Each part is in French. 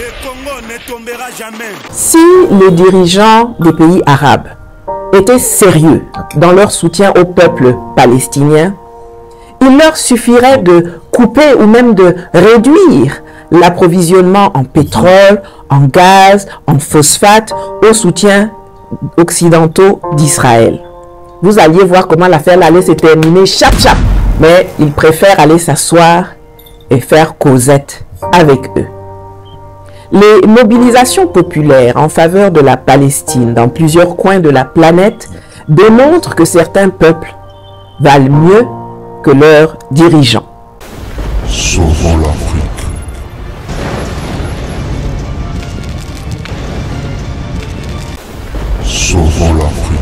Le Congo ne tombera jamais. Si les dirigeants des pays arabes étaient sérieux dans leur soutien au peuple palestinien, il leur suffirait de couper ou même de réduire l'approvisionnement en pétrole, en gaz, en phosphate au soutien occidentaux d'Israël. Vous alliez voir comment l'affaire allait se terminer chap chap. Mais ils préfèrent aller s'asseoir et faire causette avec eux. Les mobilisations populaires en faveur de la Palestine dans plusieurs coins de la planète démontrent que certains peuples valent mieux que leurs dirigeants. Sauvons l'Afrique. Sauvons l'Afrique.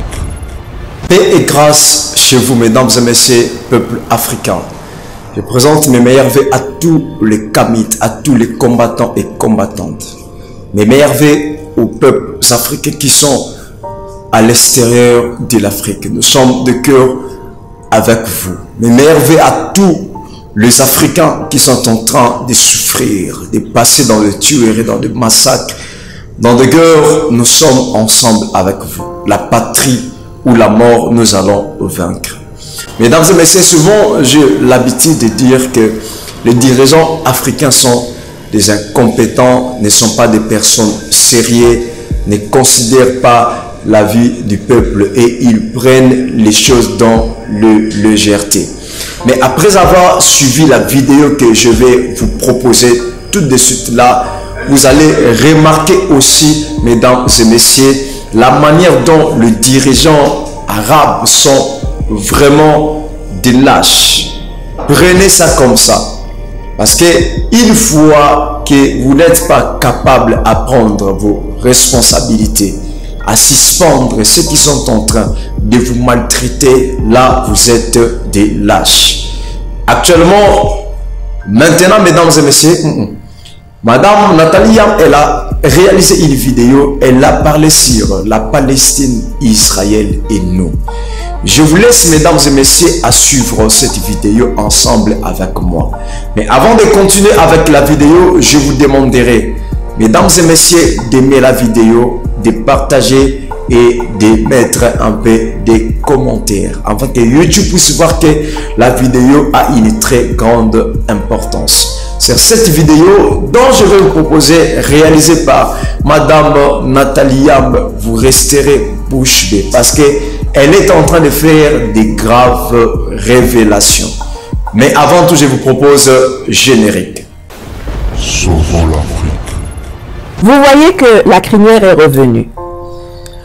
Paix et grâce chez vous, mesdames et messieurs, peuple africain. Je présente mes meilleurs vœux à tous les Kamites, à tous les combattants et combattantes. Mes meilleurs vœux aux peuples africains qui sont à l'extérieur de l'Afrique. Nous sommes de cœur avec vous. Mes meilleurs vœux à tous les Africains qui sont en train de souffrir, de passer dans le tuerie, dans le massacre, dans des guerres. Nous sommes ensemble avec vous. La patrie ou la mort, nous allons vaincre. Mesdames et messieurs, souvent j'ai l'habitude de dire que les dirigeants africains sont des incompétents, ne sont pas des personnes sérieuses, ne considèrent pas la vie du peuple et ils prennent les choses dans la légèreté. Mais après avoir suivi la vidéo que je vais vous proposer tout de suite là, vous allez remarquer aussi, mesdames et messieurs, la manière dont les dirigeants arabes sont vraiment des lâches. Prenez ça comme ça. Parce que une fois que vous n'êtes pas capable à prendre vos responsabilités, à suspendre ceux qui sont en train de vous maltraiter, là vous êtes des lâches. Actuellement, maintenant, mesdames et messieurs, Madame Nathalie Yam, elle a réalisé une vidéo, elle a parlé sur la Palestine, Israël et nous. Je vous laisse, mesdames et messieurs, à suivre cette vidéo ensemble avec moi. Mais avant de continuer avec la vidéo, je vous demanderai, mesdames et messieurs, d'aimer la vidéo, de partager et de mettre un peu des commentaires afin que YouTube puisse voir que la vidéo a une très grande importance. Sur cette vidéo dont je vais vous proposer, réalisée par Madame Nathalie Yam, vous resterez bouche bée parce qu'elle est en train de faire des graves révélations. Mais avant tout, je vous propose générique. Sauvons l'Afrique. Vous voyez que la crinière est revenue.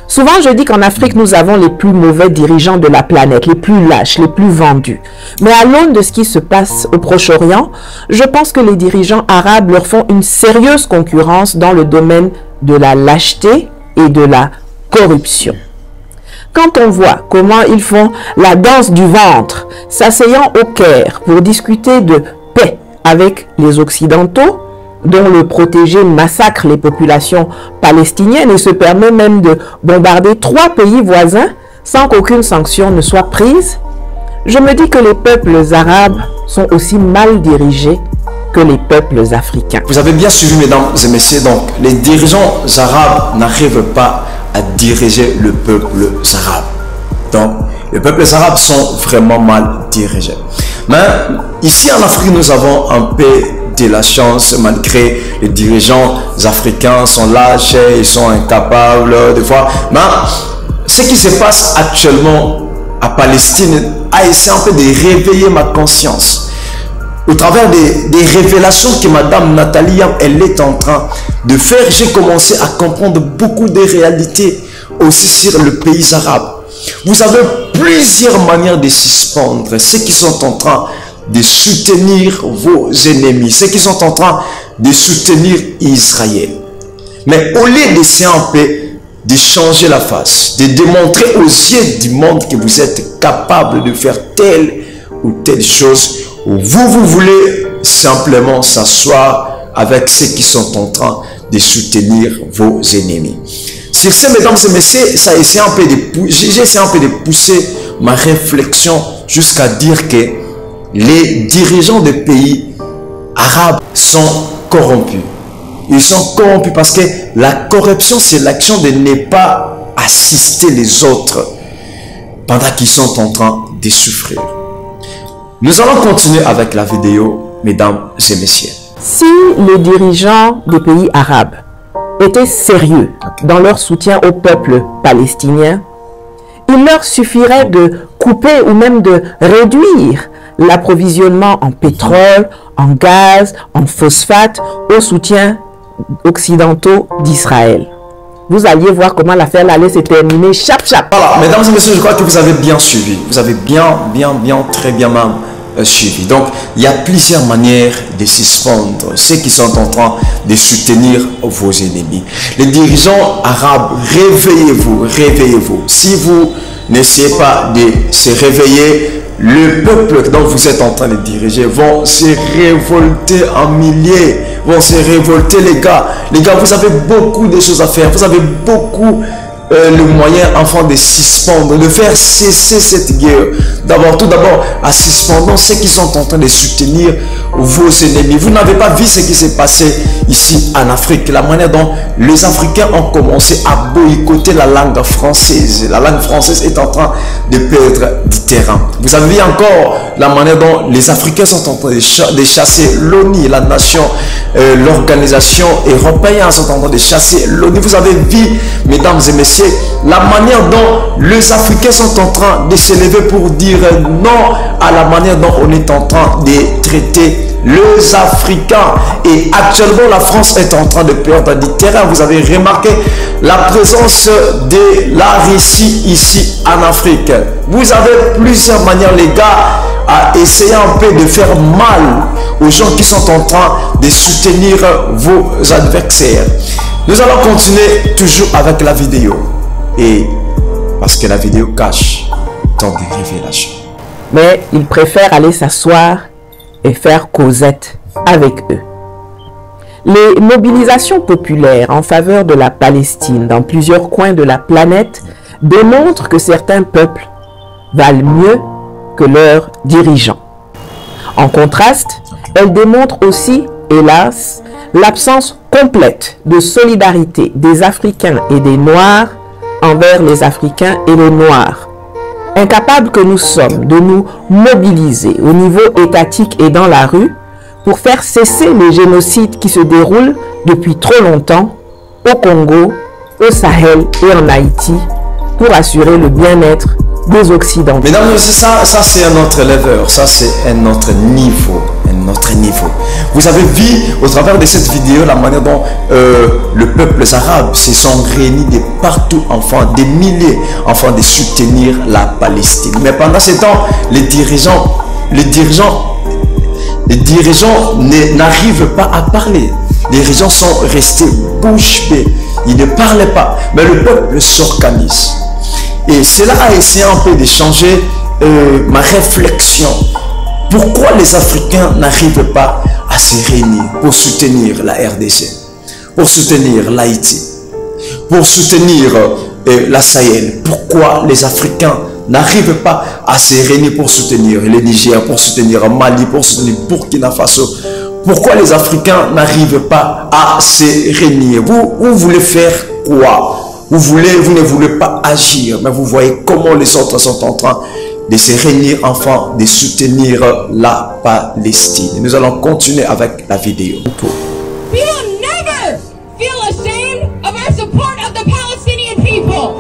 Souvent, je dis qu'en Afrique, nous avons les plus mauvais dirigeants de la planète, les plus lâches, les plus vendus. Mais à l'aune de ce qui se passe au Proche-Orient, je pense que les dirigeants arabes leur font une sérieuse concurrence dans le domaine de la lâcheté et de la corruption. Quand on voit comment ils font la danse du ventre, s'asseyant au Caire pour discuter de paix avec les Occidentaux, dont le protégé massacre les populations palestiniennes et se permet même de bombarder 3 pays voisins sans qu'aucune sanction ne soit prise, je me dis que les peuples arabes sont aussi mal dirigés que les peuples africains. Vous avez bien suivi, mesdames et messieurs, donc les dirigeants arabes n'arrivent pas à diriger le peuple arabe. Donc, les peuples arabes sont vraiment mal dirigés. Mais ici en Afrique, nous avons un peu de la chance, malgré les dirigeants africains sont lâches, ils sont incapables de voir. Mais ce qui se passe actuellement à Palestine a essayé un peu de réveiller ma conscience. Au travers des révélations que Madame Nathalie Yam, elle est en train de faire, j'ai commencé à comprendre beaucoup de réalités aussi sur le pays arabe. Vous avez plusieurs manières de suspendre ceux qui sont en train de soutenir vos ennemis, ceux qui sont en train de soutenir Israël. Mais au lieu d'essayer un peu de changer la face, de démontrer aux yeux du monde que vous êtes capable de faire telle ou telle chose, vous voulez simplement s'asseoir avec ceux qui sont en train de soutenir vos ennemis. Sur ce, mesdames et messieurs, j'ai essayé un peu de pousser ma réflexion jusqu'à dire que les dirigeants des pays arabes sont corrompus. Ils sont corrompus parce que la corruption, c'est l'action de ne pas assister les autres pendant qu'ils sont en train de souffrir. Nous allons continuer avec la vidéo, mesdames et messieurs. Si les dirigeants des pays arabes étaient sérieux dans leur soutien au peuple palestinien, il leur suffirait de couper ou même de réduire l'approvisionnement en pétrole, en gaz, en phosphate au soutien occidentaux d'Israël. Vous alliez voir comment l'affaire allait se terminer chap. Voilà, mesdames et messieurs, je crois que vous avez bien suivi. Vous avez très bien même suivi. Donc, il y a plusieurs manières de suspendre ceux qui sont en train de soutenir vos ennemis. Les dirigeants arabes, réveillez-vous. Si vous n'essayez pas de se réveiller, le peuple dont vous êtes en train de diriger vont se révolter en milliers, vont se révolter les gars. Les gars, vous avez beaucoup de choses à faire, vous avez beaucoup le moyen enfin de suspendre, de faire cesser cette guerre. Tout d'abord, en suspendant ceux qui sont en train de soutenir vos ennemis. Vous n'avez pas vu ce qui s'est passé ici en Afrique, la manière dont les Africains ont commencé à boycotter la langue française. La langue française est en train de perdre du terrain. Vous avez vu encore la manière dont les Africains sont en train de chasser l'ONU, la nation, l'organisation européenne sont en train de chasser l'ONU. Vous avez vu, mesdames et messieurs, la manière dont les Africains sont en train de se lever pour dire non à la manière dont on est en train de traiter les Africains. Et actuellement, la France est en train de perdre du terrain. Vous avez remarqué la présence de la Russie ici en Afrique. Vous avez plusieurs manières, les gars, à essayer un peu de faire mal aux gens qui sont en train de soutenir vos adversaires. Nous allons continuer toujours avec la vidéo. Et parce que la vidéo cache tant de révélations. Mais ils préfèrent aller s'asseoir et faire causette avec eux. Les mobilisations populaires en faveur de la Palestine dans plusieurs coins de la planète démontrent que certains peuples valent mieux que leurs dirigeants. En contraste, elles démontrent aussi, hélas, l'absence complète de solidarité des Africains et des Noirs envers les Africains et les Noirs. Incapables que nous sommes de nous mobiliser au niveau étatique et dans la rue pour faire cesser les génocides qui se déroulent depuis trop longtemps au Congo, au Sahel et en Haïti pour assurer le bien-être des Occidentaux. Mesdames, ça c'est un autre level, ça c'est un autre niveau. Vous avez vu au travers de cette vidéo la manière dont le peuple arabe se sont réunis de partout, enfin des milliers, enfin de soutenir la Palestine. Mais pendant ce temps, les dirigeants n'arrivent pas à parler. Les dirigeants sont restés bouche bée. Ils ne parlaient pas. Mais le peuple s'organise. Et cela a essayé un peu de changer ma réflexion. Pourquoi les Africains n'arrivent pas à se réunir pour soutenir la RDC, pour soutenir l'Haïti, pour soutenir la Sahel? Pourquoi les Africains n'arrivent pas à se réunir pour soutenir le Niger, pour soutenir Mali, pour soutenir Burkina Faso? Pourquoi les Africains n'arrivent pas à se réunir? Vous voulez faire quoi? Vous ne voulez pas agir, mais vous voyez comment les autres sont en train de se réunir, enfin de soutenir la Palestine. Nous allons continuer avec la vidéo. We will never feel ashamed of our support of the Palestinian people.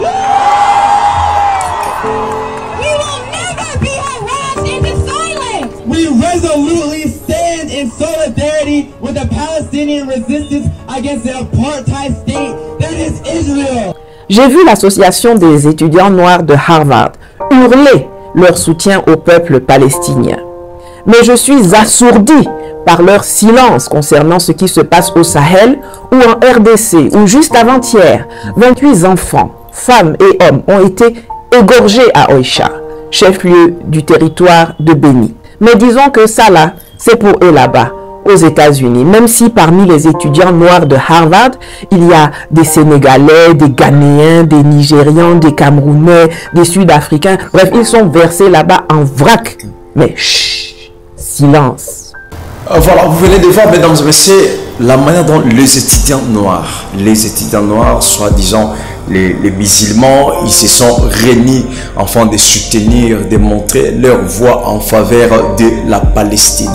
We will never be harassed into silence. We resolutely stand in solidarity with the Palestinian resistance against the apartheid state that is Israel. J'ai vu l'association des étudiants noirs de Harvard hurler leur soutien au peuple palestinien. Mais je suis assourdi par leur silence concernant ce qui se passe au Sahel ou en RDC, où juste avant-hier, 28 enfants, femmes et hommes ont été égorgés à Oicha, chef-lieu du territoire de Béni. Mais disons que ça là, c'est pour eux là-bas, aux États-Unis, même si parmi les étudiants noirs de Harvard, il y a des Sénégalais, des Ghanéens, des Nigérians, des Camerounais, des Sud-Africains. Bref, ils sont versés là-bas en vrac. Mais chut, silence. Voilà, vous venez de voir, mesdames et messieurs, la manière dont les étudiants noirs, soi-disant les musulmans, ils se sont réunis afin de soutenir, de montrer leur voix en faveur de la Palestine.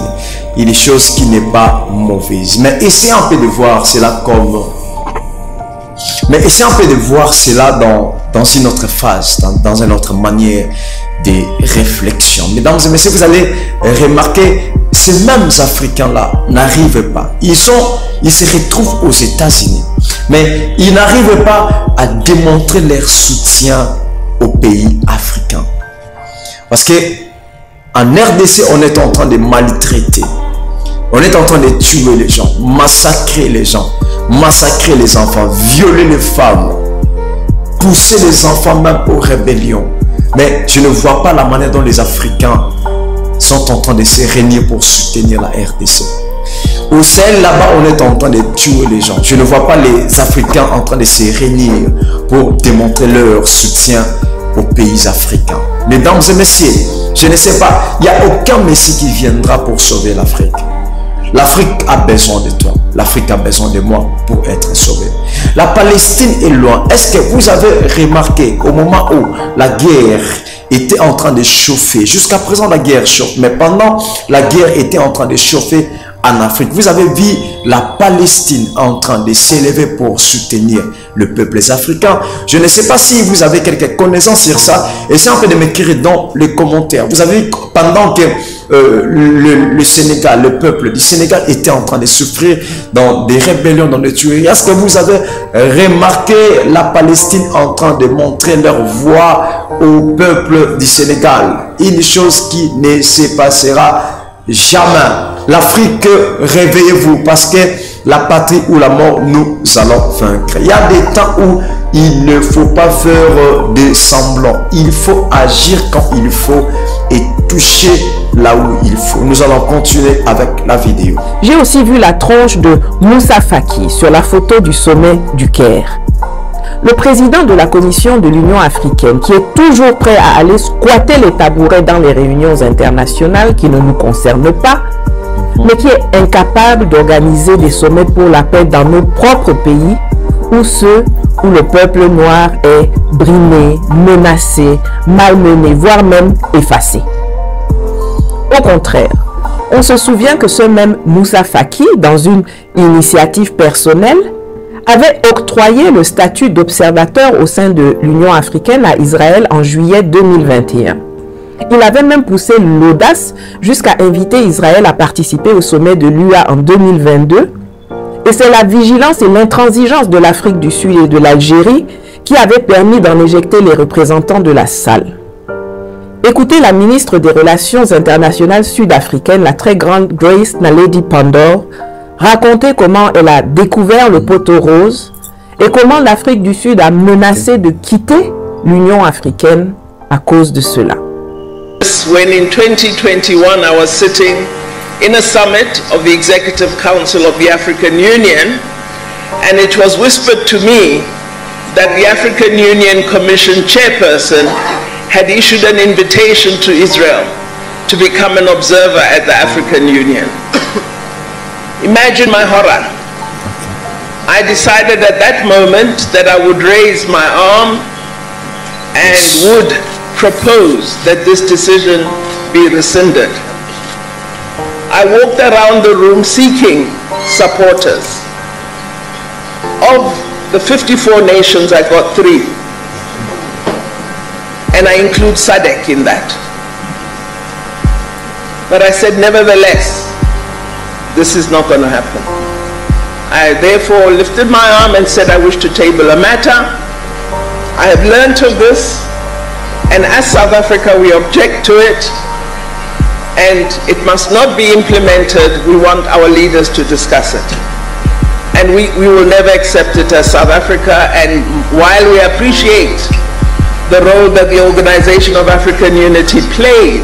Il y a des choses qui n'est pas mauvaises. Mais essayez un peu de voir cela dans une autre phase, dans une autre manière de réflexion. Mesdames et messieurs, vous allez remarquer, ces mêmes Africains-là n'arrivent pas. Ils se retrouvent aux États-Unis, mais ils n'arrivent pas à démontrer leur soutien aux pays africains. Parce que en RDC, on est en train de maltraiter. On est en train de tuer les gens, massacrer les gens, massacrer les enfants, violer les femmes, pousser les enfants même aux rébellions. Mais je ne vois pas la manière dont les Africains sont en train de se réunir pour soutenir la RDC. Au Sahel, là-bas, on est en train de tuer les gens. Je ne vois pas les Africains en train de se réunir pour démontrer leur soutien aux pays africains. Mesdames et messieurs, je ne sais pas, il n'y a aucun Messie qui viendra pour sauver l'Afrique. L'Afrique a besoin de toi. L'Afrique a besoin de moi pour être sauvée. La Palestine est loin. Est-ce que vous avez remarqué au moment où la guerre était en train de chauffer, jusqu'à présent la guerre chauffe, mais pendant la guerre était en train de chauffer en Afrique, vous avez vu la Palestine en train de s'élever pour soutenir le peuple africain. Je ne sais pas si vous avez quelques connaissances sur ça. Essayez un peu de m'écrire dans les commentaires. Vous avez vu, pendant que le Sénégal, le peuple du Sénégal était en train de souffrir dans des rébellions, dans des tueries, est-ce que vous avez remarqué la Palestine en train de montrer leur voix au peuple du Sénégal? Une chose qui ne se passera jamais. L'Afrique, réveillez-vous, parce que la patrie ou la mort, nous allons vaincre. Il y a des temps où il ne faut pas faire des semblants. Il faut agir quand il faut et toucher là où il faut. Nous allons continuer avec la vidéo. J'ai aussi vu la tronche de Moussa Faki sur la photo du sommet du Caire. Le président de la Commission de l'Union africaine, qui est toujours prêt à aller squatter les tabourets dans les réunions internationales qui ne nous concernent pas, mais qui est incapable d'organiser des sommets pour la paix dans nos propres pays, ou ceux où le peuple noir est brimé, menacé, malmené, voire même effacé. Au contraire, on se souvient que ce même Moussa Faki, dans une initiative personnelle, avait octroyé le statut d'observateur au sein de l'Union africaine à Israël en juillet 2021. Il avait même poussé l'audace jusqu'à inviter Israël à participer au sommet de l'UA en 2022. Et c'est la vigilance et l'intransigeance de l'Afrique du Sud et de l'Algérie qui avaient permis d'en éjecter les représentants de la salle. Écoutez la ministre des Relations internationales sud-africaine, la très grande Grace Naledi Pandor, raconter comment elle a découvert le poteau rose et comment l'Afrique du Sud a menacé de quitter l'Union africaine à cause de cela. When in 2021 I was sitting in a summit of the Executive Council of the African Union, and it was whispered to me that the African Union Commission chairperson had issued an invitation to Israel to become an observer at the African Union. Imagine my horror. I decided at that moment that I would raise my arm and would propose that this decision be rescinded. I walked around the room seeking supporters. Of the 54 nations, I got 3. And I include SADC in that. But I said, nevertheless, this is not going to happen. I therefore lifted my arm and said I wish to table a matter. I have learned of this, and as South Africa we object to it, and it must not be implemented. We want our leaders to discuss it. And we will never accept it as South Africa, and while we appreciate the role that the Organization of African Unity played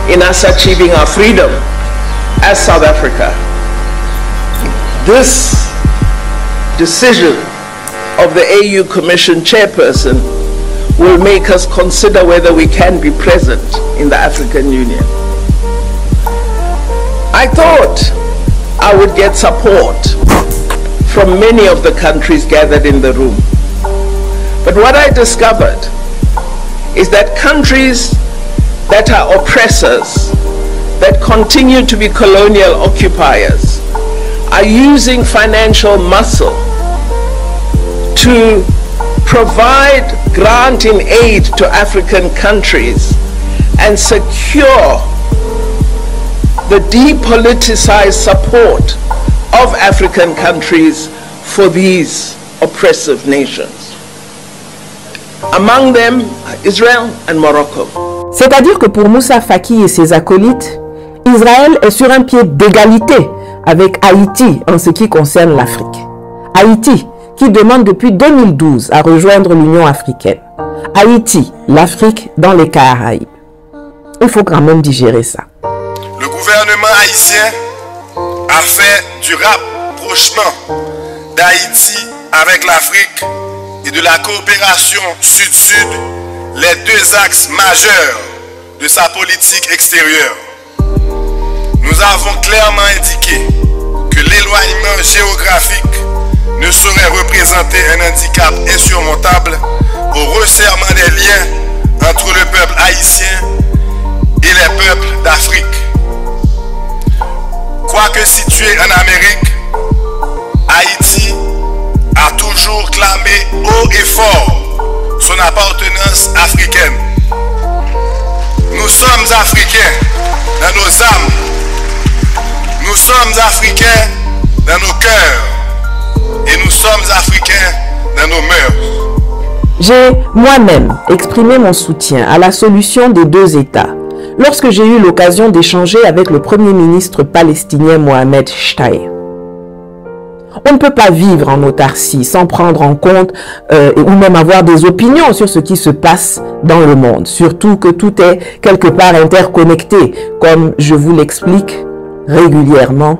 in us achieving our freedom as South Africa, this decision of the AU Commission chairperson will make us consider whether we can be present in the African Union. I thought I would get support from many of the countries gathered in the room. But what I discovered is that countries that are oppressors, that continue to be colonial occupiers, are using financial muscle to provide granting aid to African countries and secure the depoliticized support of African countries for these oppressive nations. Among them are Israel and Morocco. C'est-à-dire que pour Moussa Faki et ses acolytes, Israël est sur un pied d'égalité avec Haïti en ce qui concerne l'Afrique. Haïti, qui demande depuis 2012 à rejoindre l'Union africaine. Haïti, l'Afrique dans les Caraïbes. Il faut quand même digérer ça. Le gouvernement haïtien a fait du rapprochement d'Haïti avec l'Afrique et de la coopération sud-sud les deux axes majeurs de sa politique extérieure. Nous avons clairement indiqué que l'éloignement géographique ne saurait représenter un handicap insurmontable au resserrement des liens entre le peuple haïtien et les peuples d'Afrique. Quoique situé en Amérique, Haïti a toujours clamé haut et fort son appartenance africaine. Nous sommes africains dans nos âmes. Nous sommes africains dans nos cœurs. Et nous sommes africains dans nos mœurs. J'ai moi-même exprimé mon soutien à la solution des deux États lorsque j'ai eu l'occasion d'échanger avec le Premier ministre palestinien Mohamed Shtayyeh. On ne peut pas vivre en autarcie sans prendre en compte ou même avoir des opinions sur ce qui se passe dans le monde, surtout que tout est quelque part interconnecté, comme je vous l'explique régulièrement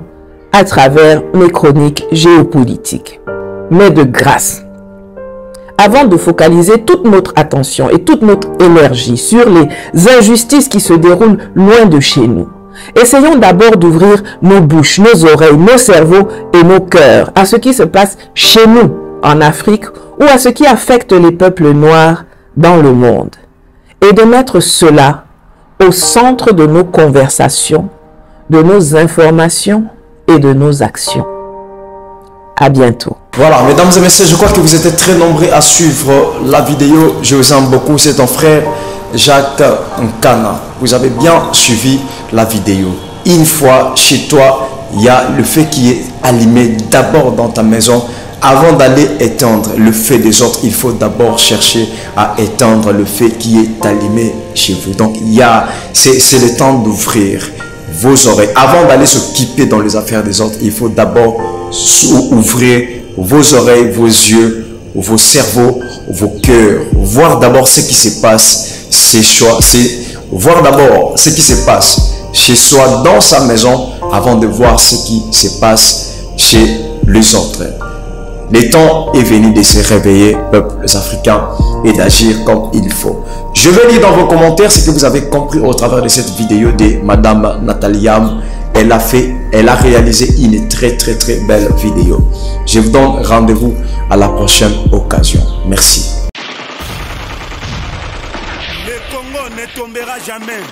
à travers mes chroniques géopolitiques. Mais de grâce, avant de focaliser toute notre attention et toute notre énergie sur les injustices qui se déroulent loin de chez nous, essayons d'abord d'ouvrir nos bouches, nos oreilles, nos cerveaux et nos cœurs à ce qui se passe chez nous, en Afrique, ou à ce qui affecte les peuples noirs dans le monde, et de mettre cela au centre de nos conversations, de nos informations et de nos actions. À bientôt. Voilà, mesdames et messieurs, je crois que vous êtes très nombreux à suivre la vidéo. Je vous aime beaucoup. C'est ton frère Jacques Nkana. Vous avez bien suivi la vidéo. Une fois chez toi, il y a le feu qui est allumé d'abord dans ta maison. Avant d'aller éteindre le feu des autres, il faut d'abord chercher à éteindre le feu qui est allumé chez vous. Donc, c'est le temps d'ouvrir vos oreilles. Avant d'aller s'occuper dans les affaires des autres, il faut d'abord ouvrir vos oreilles, vos yeux, vos cerveaux, vos cœurs. Voir d'abord ce qui se passe chez soi. Voir d'abord ce qui se passe chez soi, dans sa maison, avant de voir ce qui se passe chez les autres. Le temps est venu de se réveiller, peuples africains, et d'agir comme il faut. Je vais lire dans vos commentaires ce que vous avez compris au travers de cette vidéo de Madame Nathalie Yam. Elle a réalisé une très belle vidéo. Je vous donne rendez-vous à la prochaine occasion. Merci. Le Congo ne tombera jamais.